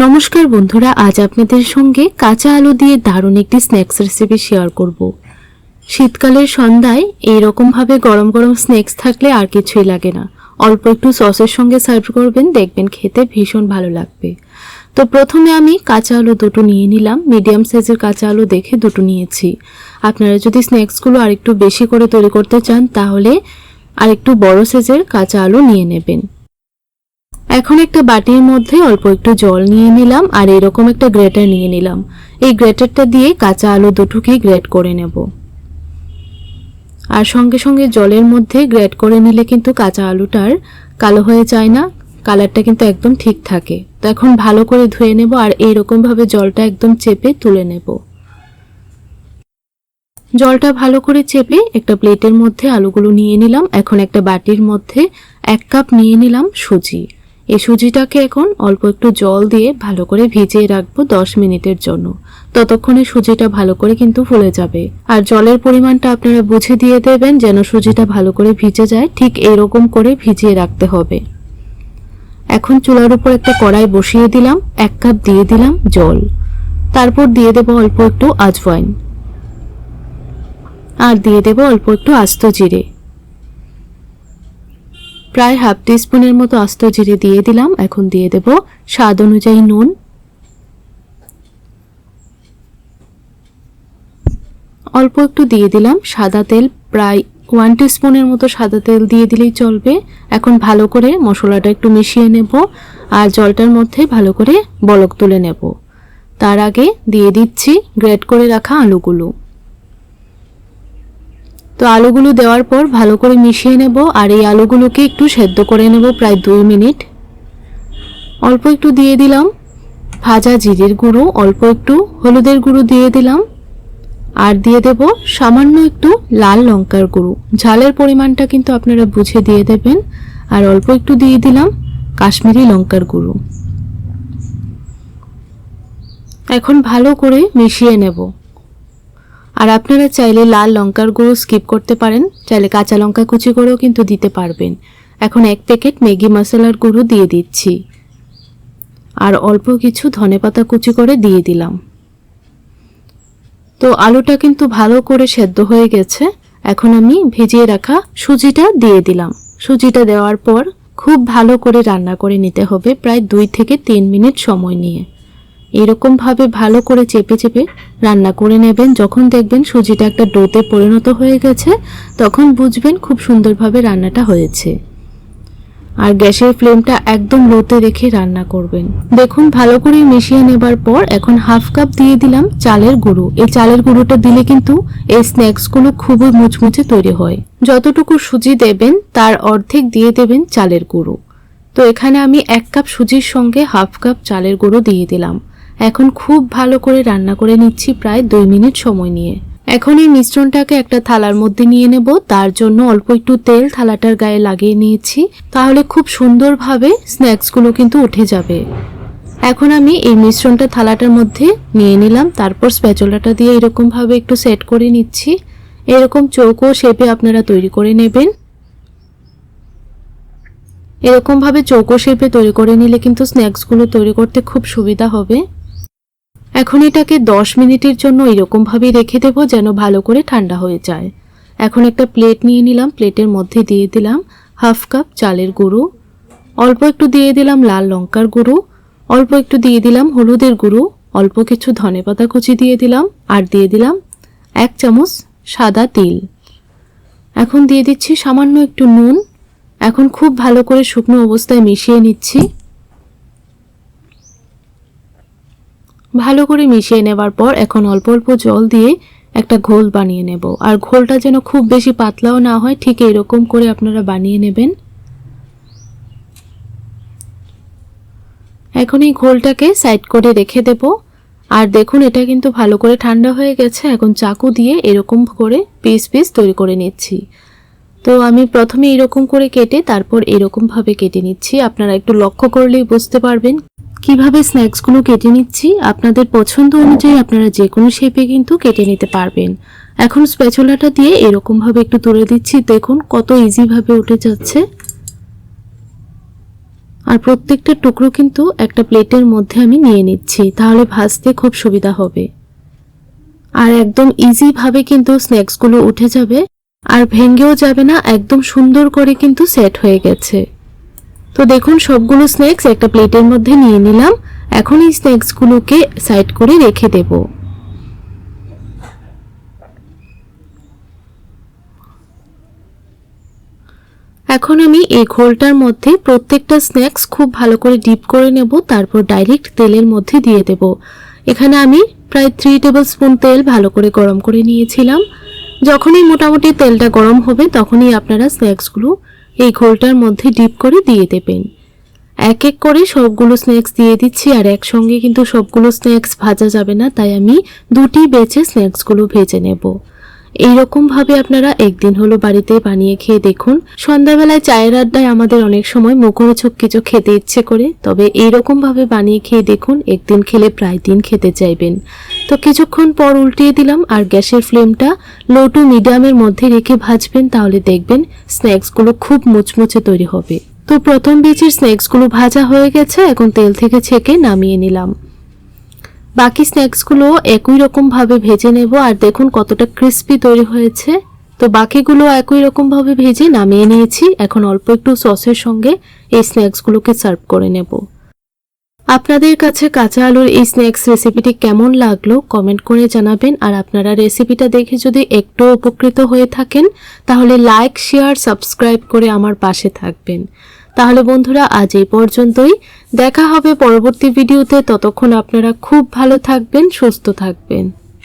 নমস্কার বন্ধুরা, আজ আপনাদের সঙ্গে কাঁচা আলু দিয়ে দারুণ একটি স্ন্যাক্স রেসিপি শেয়ার করব। শীতকালের সন্ধ্যায় এইরকম ভাবে গরম গরম স্ন্যাক্স থাকলে আর কিছুই লাগে না। অল্প একটু সসের সঙ্গে সার্ভ করবেন, দেখবেন খেতে ভীষণ ভালো লাগবে। তো প্রথমে আমি কাঁচা আলু দুটো নিয়ে নিলাম। মিডিয়াম সাইজের কাঁচা আলু দেখে দুটো নিয়েছি। আপনারা যদি স্ন্যাক্সগুলো আরেকটু বেশি করে তৈরি করতে চান তাহলে আরেকটু বড় সাইজের কাঁচা আলু নিয়ে নেবেন। এখন একটা বাটির মধ্যে অল্প একটু জল নিয়ে নিলাম আর এরকম একটা গ্রেটার নিয়ে নিলাম। এই গ্রেটারটা দিয়ে কাঁচা আলু দুটোকে গ্রেট করে নেব। আর সঙ্গে সঙ্গে জলের মধ্যে গ্রেট করে নিলে কিন্তু কাঁচা আলুটার কালো হয়ে যায় না, কালারটা কিন্তু একদম ঠিক থাকে। তো এখন ভালো করে ধুয়ে নেব আর এইরকম ভাবে জলটা একদম চেপে তুলে নেব। জলটা ভালো করে চেপে একটা প্লেটের মধ্যে আলুগুলো নিয়ে নিলাম। এখন একটা বাটির মধ্যে 1 কাপ নিয়ে নিলাম সুজি। এই সুজিটাকে এখন অল্প একটু জল দিয়ে ভালো করে ভিজিয়ে রাখবো 10 মিনিটের জন্য। ততক্ষণে সুজিটা ভালো করে কিন্তু ফুলে যাবে। আর জলের পরিমাণটা আপনারা বুঝে দিয়ে দেবেন যেন সুজিটা ভালো করে ভিজে যায়। ঠিক এরকম করে ভিজিয়ে রাখতে হবে। এখন চুলার উপর একটা কড়াই বসিয়ে দিলাম, 1 কাপ দিয়ে দিলাম জল। তারপর দিয়ে দেব অল্প একটু আজওয়াইন আর দিয়ে দেব অল্প একটু আস্ত জিরে, প্রায় হাফ টিস্পুনের মতো আস্ত জিরে দিয়ে দিলাম। এখন দিয়ে দেব স্বাদ অনুযায়ী নুন, অল্প একটু দিয়ে দিলাম সাদা তেল, প্রায় 1 টিস্পুনের মতো সাদা তেল দিয়ে দিলেই চলবে। এখন ভালো করে মশলাটা একটু মিশিয়ে নেব আর জলটার মধ্যে ভালো করে বলক তুলে নেব। তার আগে দিয়ে দিচ্ছি গ্রেট করে রাখা আলুগুলো। তো আলুগুলো দেওয়ার পর ভালো করে মিশিয়ে নেব আর এই আলুগুলোকে একটু সেদ্ধ করে নেব প্রায় 2 মিনিট। অল্প একটু দিয়ে দিলাম ভাজা জিরের গুঁড়ো, অল্প একটু হলুদের গুঁড়ো দিয়ে দিলাম আর দিয়ে দেব সামান্য একটু লাল লঙ্কার গুঁড়ো। ঝালের পরিমাণটা কিন্তু আপনারা বুঝে দিয়ে দেবেন। আর অল্প একটু দিয়ে দিলাম কাশ্মীরি লঙ্কার গুঁড়ো। এখন ভালো করে মিশিয়ে নেব। আর আপনারা চাইলে লাল লঙ্কার গুঁড়ো স্কিপ করতে পারেন, চাইলে কাঁচা লঙ্কা কুচি করেও কিন্তু দিতে পারবেন। এখন 1 প্যাকেট ম্যাগি মশলার গুঁড়ো দিয়ে দিচ্ছি আর অল্প কিছু ধনেপাতা কুচি করে দিয়ে দিলাম। তো আলুটা কিন্তু ভালো করে সেদ্ধ হয়ে গেছে। এখন আমি ভিজিয়ে রাখা সুজিটা দিয়ে দিলাম। সুজিটা দেওয়ার পর খুব ভালো করে রান্না করে নিতে হবে, প্রায় 2 থেকে 3 মিনিট সময় নিয়ে। এরকম ভাবে ভালো করে চেপে চেপে রান্না করে নেবেন। যখন দেখবেন সুজিটা একটা ডোতে পরিণত হয়ে গেছে তখন বুঝবেন খুব সুন্দরভাবে রান্নাটা হয়েছে। আর গ্যাসের ফ্লেমটা একদম লোতে রেখে রান্না করবেন। দেখুন ভালো করে মিশিয়ে নেবার পর এখন হাফ কাপ দিয়ে দিলাম চালের গুঁড়ো। এই চালের গুঁড়োটা দিলে কিন্তু এই স্ন্যাক্সগুলো খুবই মুচমুচে তৈরি হয়। যতটুকু সুজি দেবেন তার অর্ধেক দিয়ে দেবেন চালের গুঁড়ো। তো এখানে আমি 1 কাপ সুজির সঙ্গে হাফ কাপ চালের গুঁড়ো দিয়ে দিলাম। এখন খুব ভালো করে রান্না করে নিচ্ছি প্রায় 2 মিনিট সময় নিয়ে। এখন এই মিশ্রণটাকে একটা থালার মধ্যে নিয়ে নেব। তার জন্য অল্প একটু তেল থালাটার গায়ে লাগিয়ে নিয়েছি, তাহলে খুব সুন্দরভাবে স্ন্যাক্সগুলো কিন্তু উঠে যাবে। এখন আমি এই মিশ্রণটা থালাটার মধ্যে নিয়ে নিলাম। তারপর স্প্যাচুলাটা দিয়ে এরকম ভাবে একটু সেট করে নিচ্ছি। এরকম চৌকো শেপে আপনারা তৈরি করে নেবেন। এরকম ভাবে চৌকো শেপে তৈরি করে নিলে কিন্তু স্ন্যাক্সগুলো তৈরি করতে খুব সুবিধা হবে। এখন এটাকে 10 মিনিটের জন্য এরকম ভাবে রেখে দেব যেন ভালো করে ঠান্ডা হয়ে যায়। এখন একটা প্লেট নিয়ে নিলাম, প্লেটের মধ্যে দিয়ে দিলাম হাফ কাপ চালের গুঁড়ো, অল্প একটু দিয়ে দিলাম লাল লঙ্কার গুঁড়ো, অল্প একটু দিয়ে দিলাম হলুদের গুঁড়ো, অল্প কিছু ধনেপাতা কুচি দিয়ে দিলাম আর দিয়ে দিলাম 1 চামচ সাদা তিল। এখন দিয়ে দিচ্ছি সামান্য একটু নুন। এখন খুব ভালো করে শুকনো অবস্থায় মিশিয়ে নিচ্ছি। ভালো করে মিশিয়ে নেবার পর এখন অল্প অল্প জল দিয়ে একটা ঘোল বানিয়ে নেব। আর ঘোলটা যেন খুব বেশি পাতলাও না হয়, ঠিক এরকম করে আপনারা বানিয়ে নেবেন। এখন এই ঘোলটাকে সাইড করে রেখে দেব। আর দেখুন এটা কিন্তু ভালো করে ঠান্ডা হয়ে গেছে। এখন চাকু দিয়ে এরকম করে পিস পিস তৈরি করে নিচ্ছি। তো আমি প্রথমে এরকম করে কেটে তারপর এরকম ভাবে কেটে নিচ্ছি। আপনারা একটু লক্ষ্য করলেই বুঝতে পারবেন কিভাবে স্ন্যাক্সগুলো কেটে নিচ্ছি। আপনাদের পছন্দ অনুযায়ী আপনারা যে কোনো শেপে কিন্তু কেটে নিতে পারবেন। এখন স্প্যাচুলাটা দিয়ে এরকম ভাবে একটু তুলে দিচ্ছি। দেখুন কত ইজি ভাবে উঠে যাচ্ছে। আর প্রত্যেকটা টুকরো কিন্তু একটা প্লেটের মধ্যে আমি নিয়ে নিচ্ছি, তাহলে ভাজতে খুব সুবিধা হবে। আর একদম ইজি ভাবে কিন্তু স্ন্যাক্সগুলো উঠে যাবে আর ভেঙেও যাবে না, একদম সুন্দর করে কিন্তু সেট হয়ে গেছে। তো দেখুন সবগুলো স্ন্যাক্স একটা প্লেটের মধ্যে নিয়ে নিলাম। এখন এই স্ন্যাক্সগুলোকে সাইড করে রেখে দেব। এখন আমি এই ঘোলটার মধ্যে প্রত্যেকটা স্ন্যাক্স খুব ভালো করে ডিপ করে নেব, তারপর ডাইরেক্ট তেলের মধ্যে দিয়ে দেব। এখানে আমি প্রায় 3 টেবিলস্পুন তেল ভালো করে গরম করে নিয়েছিলাম। যখনই মোটামুটি তেলটা গরম হবে তখনই আপনারা স্ন্যাক্সগুলো এই ঘোলটার মধ্যে ডিপ করে দিয়ে দেবেন। এক এক করে সবগুলো স্ন্যাক্স দিয়ে দিচ্ছি, আর একসঙ্গে কিন্তু সবগুলো স্ন্যাক্স ভাজা যাবে না, তাই আমি দুটি বেছে স্ন্যাক্সগুলো ভেজে নেব। এইরকম ভাবে আপনারা একদিন হলো বাড়িতে বানিয়ে খেয়ে দেখুন। সন্ধ্যাবেলায় চায়ের আড্ডায় আমাদের অনেক সময় মুখরোচক কিছু খেতে ইচ্ছে করে, তবে এইরকম ভাবে বানিয়ে খেয়ে দেখুন, একদিন খেলে প্রায় দিন খেতে চাইবেন। তো কিছুক্ষণ পর উল্টিয়ে দিলাম, আর গ্যাসের ফ্লেমটা লো টু মিডিয়ামের মধ্যে রেখে ভাজবেন, তাহলে দেখবেন স্ন্যাক্সগুলো খুব মুচমুচে তৈরি হবে। তো প্রথম ব্যাচের স্ন্যাক্সগুলো ভাজা হয়ে গেছে, এখন তেল থেকে ছেঁকে নামিয়ে নিলাম। বাকি স্ন্যাক্সগুলো একই রকম ভাবে ভেজে নেব, আর দেখুন কতটা ক্রিস্পি তৈরি হয়েছে। তো বাকিগুলো একই রকম ভাবে ভেজে নামিয়ে নিয়েছি। এখন অল্প একটু সসের সঙ্গে এই স্ন্যাক্সগুলোকে সার্ভ করে নেব। আপনাদের কাছে কাঁচা আলুর এই স্ন্যাক্স রেসিপিটি কেমন লাগলো কমেন্ট করে জানাবেন। আর আপনারা রেসিপিটা দেখে যদি একটু উপকৃত হয়ে থাকেন তাহলে লাইক, শেয়ার, সাবস্ক্রাইব করে আমার পাশে থাকবেন। তাহলে বন্ধুরা আজ এই পর্যন্তই, দেখা হবে পরবর্তী ভিডিওতে। ততক্ষণ আপনারা খুব ভালো থাকবেন, সুস্থ থাকবেন।